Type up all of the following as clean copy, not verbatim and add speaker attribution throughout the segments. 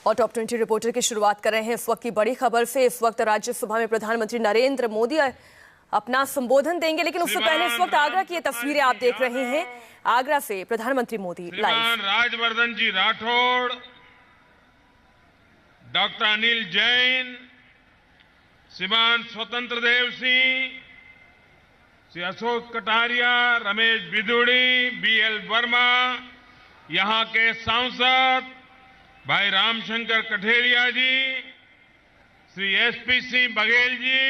Speaker 1: और top 20 reporter की शुरुआत कर रहे हैं इस वक्त की बड़ी खबर से। इस वक्त राज्यसभा में प्रधानमंत्री नरेंद्र मोदी अपना संबोधन देंगे, लेकिन उससे पहले इस वक्त आगरा की ये तस्वीरें आप देख रहे हैं। आगरा से प्रधानमंत्री मोदी लाइव।
Speaker 2: राजवर्धन जी राठौड़, डॉक्टर अनिल जैन, श्रीमान स्वतंत्र देव सिंह, श्री अशोक कटारिया, रमेश बिदुड़ी, बीएल वर्मा, यहां के सांसद भाई रामशंकर कठेरिया जी, श्री एसपी सिंह बघेल जी,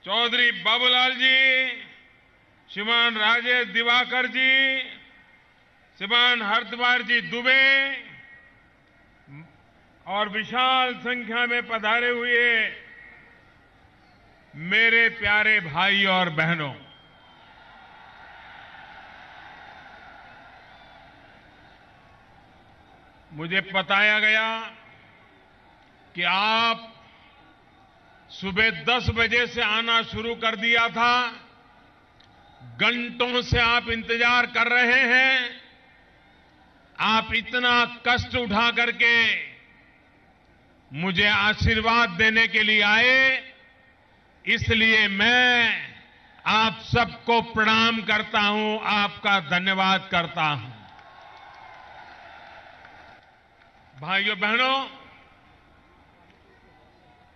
Speaker 2: चौधरी बाबूलाल जी, श्रीमान राजेश दिवाकर जी, श्रीमान हरद्वार जी दुबे और विशाल संख्या में पधारे हुए मेरे प्यारे भाई और बहनों, मुझे बताया गया कि आप सुबह 10 बजे से आना शुरू कर दिया था। घंटों से आप इंतजार कर रहे हैं। आप इतना कष्ट उठा करके मुझे आशीर्वाद देने के लिए आए, इसलिए मैं आप सबको प्रणाम करता हूं, आपका धन्यवाद करता हूं। भाइयों बहनों,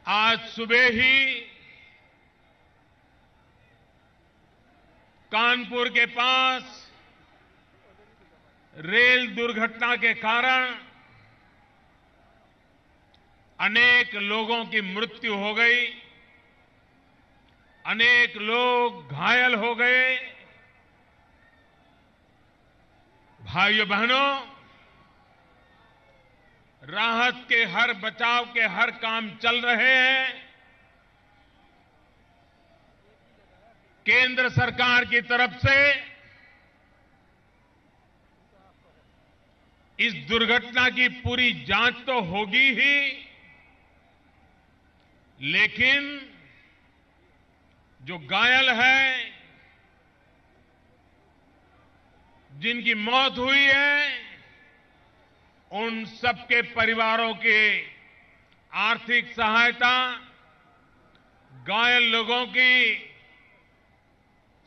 Speaker 2: आज सुबह ही कानपुर के पास रेल दुर्घटना के कारण अनेक लोगों की मृत्यु हो गई, अनेक लोग घायल हो गए। भाइयों बहनों, राहत के हर बचाव के हर काम चल रहे हैं। केंद्र सरकार की तरफ से इस दुर्घटना की पूरी जांच तो होगी ही, लेकिन जो घायल है, जिनकी मौत हुई है, उन सबके परिवारों के आर्थिक सहायता, घायल लोगों की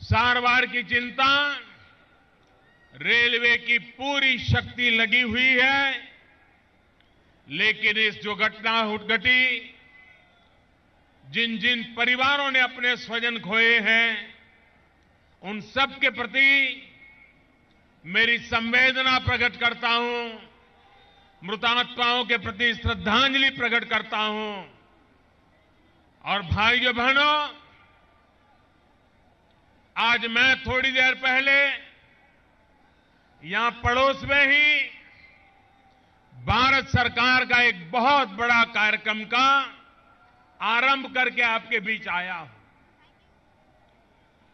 Speaker 2: सारवार की चिंता, रेलवे की पूरी शक्ति लगी हुई है। लेकिन इस जो घटना घटी, जिन जिन परिवारों ने अपने स्वजन खोए हैं, उन सब के प्रति मेरी संवेदना प्रकट करता हूं, मृतात्माओं के प्रति श्रद्धांजलि प्रकट करता हूं। और भाइयों बहनों, आज मैं थोड़ी देर पहले यहां पड़ोस में ही भारत सरकार का एक बहुत बड़ा कार्यक्रम का आरंभ करके आपके बीच आया हूं।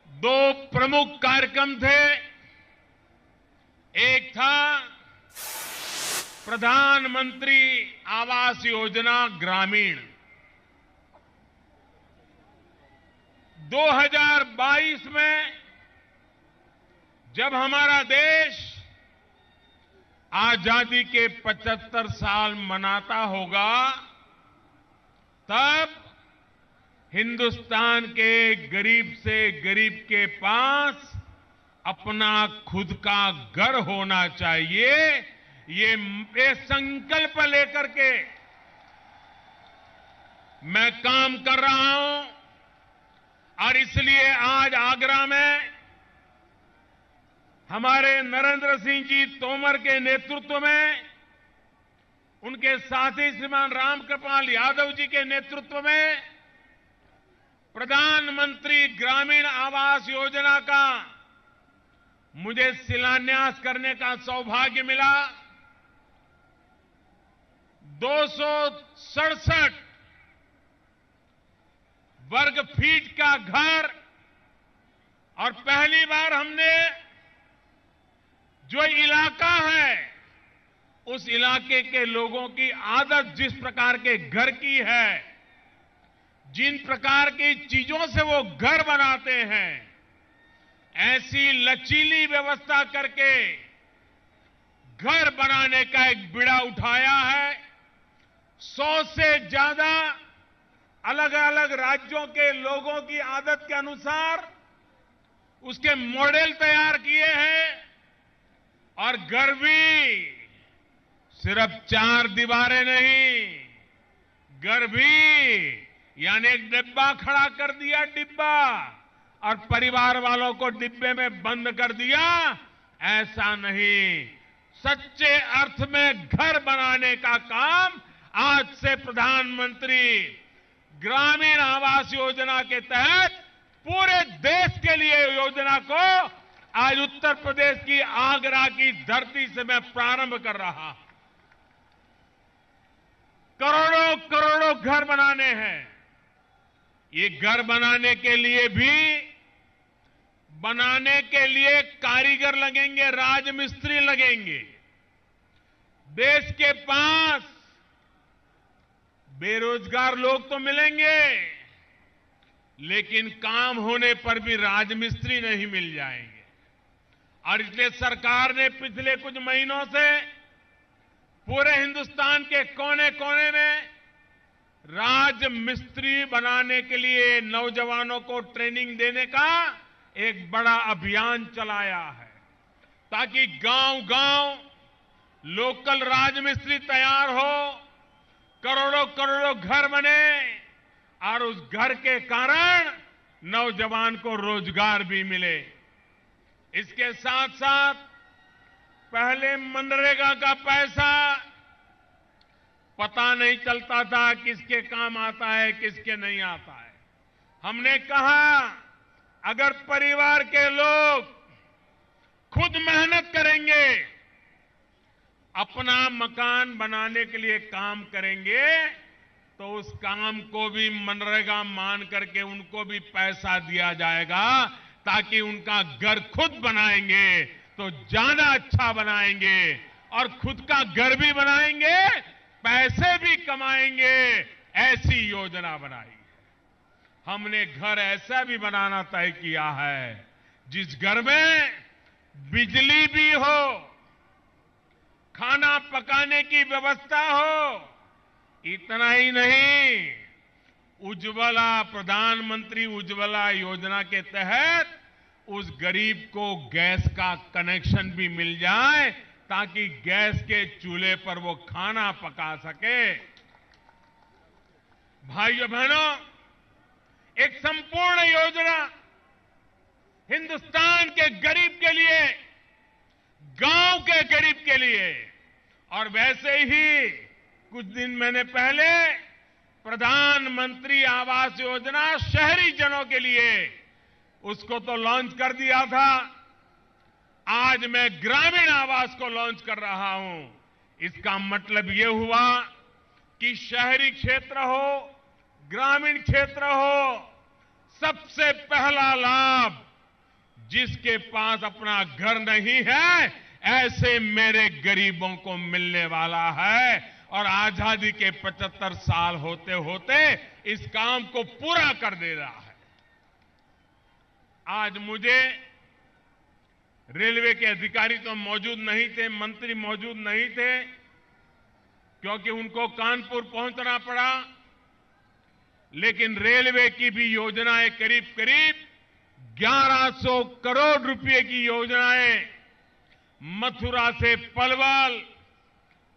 Speaker 2: 2 प्रमुख कार्यक्रम थे। एक था प्रधानमंत्री आवास योजना ग्रामीण। 2022 में जब हमारा देश आजादी के 75 साल मनाता होगा, तब हिंदुस्तान के गरीब से गरीब के पास अपना खुद का घर होना चाहिए, ये संकल्प लेकर के मैं काम कर रहा हूं। और इसलिए आज आगरा में हमारे नरेंद्र सिंह जी तोमर के नेतृत्व में, उनके साथी श्रीमान रामकृपाल यादव जी के नेतृत्व में प्रधानमंत्री ग्रामीण आवास योजना का मुझे शिलान्यास करने का सौभाग्य मिला। 267 वर्ग फीट का घर, और पहली बार हमने जो इलाका है, उस इलाके के लोगों की आदत जिस प्रकार के घर की है, जिन प्रकार की चीजों से वो घर बनाते हैं, ऐसी लचीली व्यवस्था करके घर बनाने का एक बीड़ा उठाया है। 100 से ज्यादा अलग अलग राज्यों के लोगों की आदत के अनुसार उसके मॉडल तैयार किए हैं और घर भी सिर्फ 4 दीवारें नहीं, घर भी यानी एक डिब्बा खड़ा कर दिया, डिब्बा, और परिवार वालों को डिब्बे में बंद कर दिया, ऐसा नहीं। सच्चे अर्थ में घर बनाने का काम आज से प्रधानमंत्री ग्रामीण आवास योजना के तहत पूरे देश के लिए योजना को आज उत्तर प्रदेश की आगरा की धरती से मैं प्रारंभ कर रहा हूं। करोड़ों करोड़ों घर बनाने हैं। ये घर बनाने के लिए कारीगर लगेंगे, राजमिस्त्री लगेंगे। देश के पास बेरोजगार लोग तो मिलेंगे, लेकिन काम होने पर भी राजमिस्त्री नहीं मिल जाएंगे। और इसलिए सरकार ने पिछले कुछ महीनों से पूरे हिंदुस्तान के कोने कोने में राजमिस्त्री बनाने के लिए नौजवानों को ट्रेनिंग देने का एक बड़ा अभियान चलाया है, ताकि गांव-गांव लोकल राजमिस्त्री तैयार हो, करोड़ों करोड़ों घर बने और उस घर के कारण नौजवान को रोजगार भी मिले। इसके साथ साथ पहले मनरेगा का पैसा पता नहीं चलता था किसके काम आता है, किसके नहीं आता है। हमने कहा अगर परिवार के लोग खुद मेहनत करेंगे, अपना मकान बनाने के लिए काम करेंगे, तो उस काम को भी मनरेगा मान करके उनको भी पैसा दिया जाएगा, ताकि उनका घर खुद बनाएंगे तो ज्यादा अच्छा बनाएंगे और खुद का घर भी बनाएंगे, पैसे भी कमाएंगे। ऐसी योजना बनाई है। हमने घर ऐसा भी बनाना तय किया है जिस घर में बिजली भी हो, खाना पकाने की व्यवस्था हो। इतना ही नहीं, उज्ज्वला, प्रधानमंत्री उज्ज्वला योजना के तहत उस गरीब को गैस का कनेक्शन भी मिल जाए, ताकि गैस के चूल्हे पर वो खाना पका सके। भाइयों बहनों, एक संपूर्ण योजना हिंदुस्तान के गरीब के लिए, गांव के गरीब के लिए। और वैसे ही कुछ दिन महीने पहले प्रधानमंत्री आवास योजना शहरी जनों के लिए, उसको तो लॉन्च कर दिया था। आज मैं ग्रामीण आवास को लॉन्च कर रहा हूं। इसका मतलब यह हुआ कि शहरी क्षेत्र हो, ग्रामीण क्षेत्र हो, सबसे पहला लाभ जिसके पास अपना घर नहीं है, ऐसे मेरे गरीबों को मिलने वाला है। और आजादी के 75 साल होते होते इस काम को पूरा कर दे रहा है। आज मुझे रेलवे के अधिकारी तो मौजूद नहीं थे, मंत्री मौजूद नहीं थे, क्योंकि उनको कानपुर पहुंचना पड़ा। लेकिन रेलवे की भी योजनाएं करीब करीब 1100 करोड़ रुपए की योजनाएं, मथुरा से पलवल,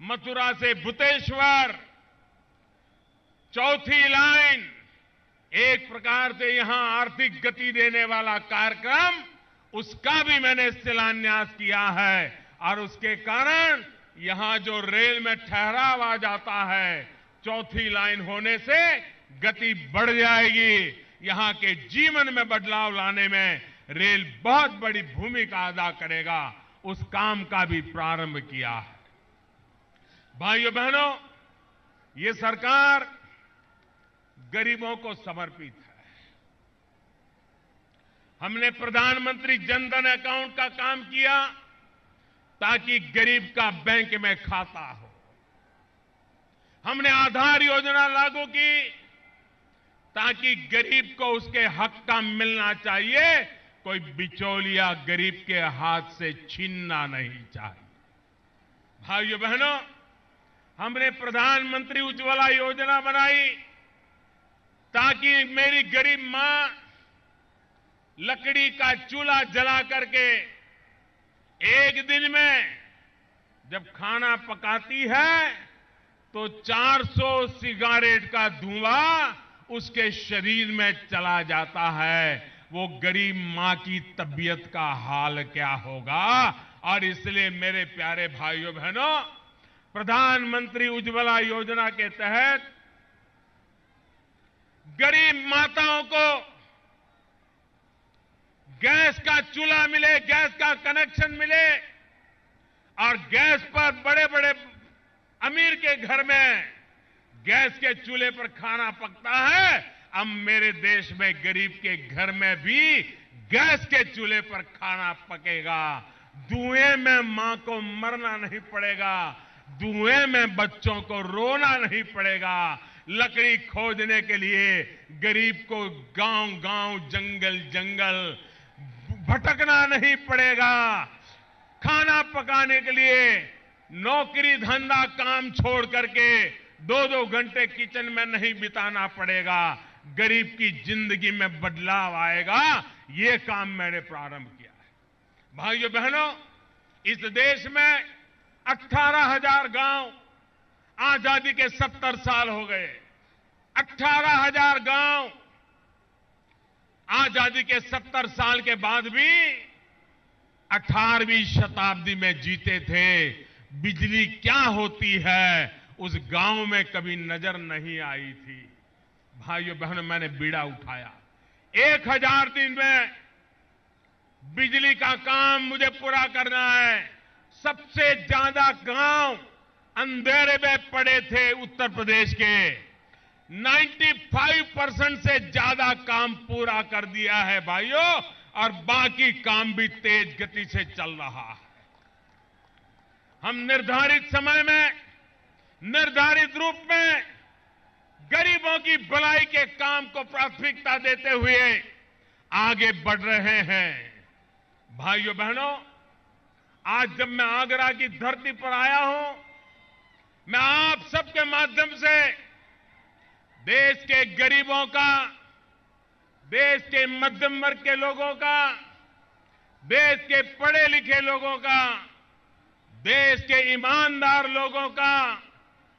Speaker 2: मथुरा से भुतेश्वर, चौथी लाइन, एक प्रकार से यहां आर्थिक गति देने वाला कार्यक्रम, उसका भी मैंने शिलान्यास किया है। और उसके कारण यहां जो रेल में ठहराव आ जाता है, चौथी लाइन होने से गति बढ़ जाएगी। यहां के जीवन में बदलाव लाने में रेल बहुत बड़ी भूमिका अदा करेगा। उस काम का भी प्रारंभ किया है। भाइयों बहनों, ये सरकार गरीबों को समर्पित है। हमने प्रधानमंत्री जन धन अकाउंट का काम किया, ताकि गरीब का बैंक में खाता हो। हमने आधार योजना लागू की, ताकि गरीब को उसके हक का मिलना चाहिए, कोई बिचौलिया गरीब के हाथ से छीनना नहीं चाहिए। भाइयों बहनों, हमने प्रधानमंत्री उज्ज्वला योजना बनाई ताकि मेरी गरीब मां लकड़ी का चूल्हा जला करके एक दिन में जब खाना पकाती है तो 400 सिगारेट का धुआं उसके शरीर में चला जाता है। वो गरीब मां की तबीयत का हाल क्या होगा। और इसलिए मेरे प्यारे भाइयों बहनों, प्रधानमंत्री उज्ज्वला योजना के तहत गरीब माताओं को गैस का चूल्हा मिले, गैस का कनेक्शन मिले और गैस पर बड़े बड़े अमीर के घर में गैस के चूल्हे पर खाना पकता है। अब मेरे देश में गरीब के घर में भी गैस के चूल्हे पर खाना पकेगा। धुएं में मां को मरना नहीं पड़ेगा, धुएं में बच्चों को रोना नहीं पड़ेगा। लकड़ी खोजने के लिए गरीब को गांव-गांव, जंगल-जंगल भटकना नहीं पड़ेगा। खाना पकाने के लिए नौकरी धंधा काम छोड़ करके 2-2 घंटे किचन में नहीं बिताना पड़ेगा। गरीब की जिंदगी में बदलाव आएगा। ये काम मैंने प्रारंभ किया है। भाइयों बहनों, इस देश में 18,000 गांव, आजादी के 70 साल हो गए। 18,000 गांव आजादी के 70 साल के बाद भी 18वीं शताब्दी में जीते थे। बिजली क्या होती है उस गांव में कभी नजर नहीं आई थी। भाइयों बहनों, मैंने बीड़ा उठाया। 1000 दिन में बिजली का काम मुझे पूरा करना है। सबसे ज्यादा गांव अंधेरे में पड़े थे उत्तर प्रदेश के। 95% से ज्यादा काम पूरा कर दिया है भाइयों, और बाकी काम भी तेज गति से चल रहा है। हम निर्धारित समय में, निर्धारित रूप में गरीबों की भलाई के काम को प्राथमिकता देते हुए आगे बढ़ रहे हैं। भाइयों बहनों, आज जब मैं आगरा की धरती पर आया हूं, मैं आप सबके माध्यम से देश के गरीबों का, देश के मध्यम वर्ग के लोगों का, देश के पढ़े लिखे लोगों का, देश के ईमानदार लोगों का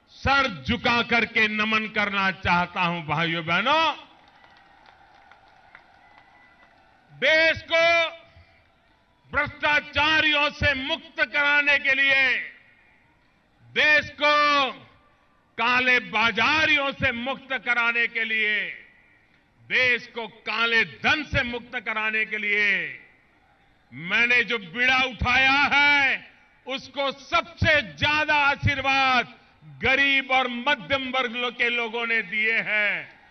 Speaker 2: सर झुका करके नमन करना चाहता हूं। भाइयों बहनों, देश को भ्रष्टाचारियों से मुक्त कराने के लिए, देश को काले बाजारियों से मुक्त कराने के लिए, देश को काले धन से मुक्त कराने के लिए मैंने जो बीड़ा उठाया है, उसको सबसे ज्यादा आशीर्वाद गरीब और मध्यम वर्ग के लोगों ने दिए हैं।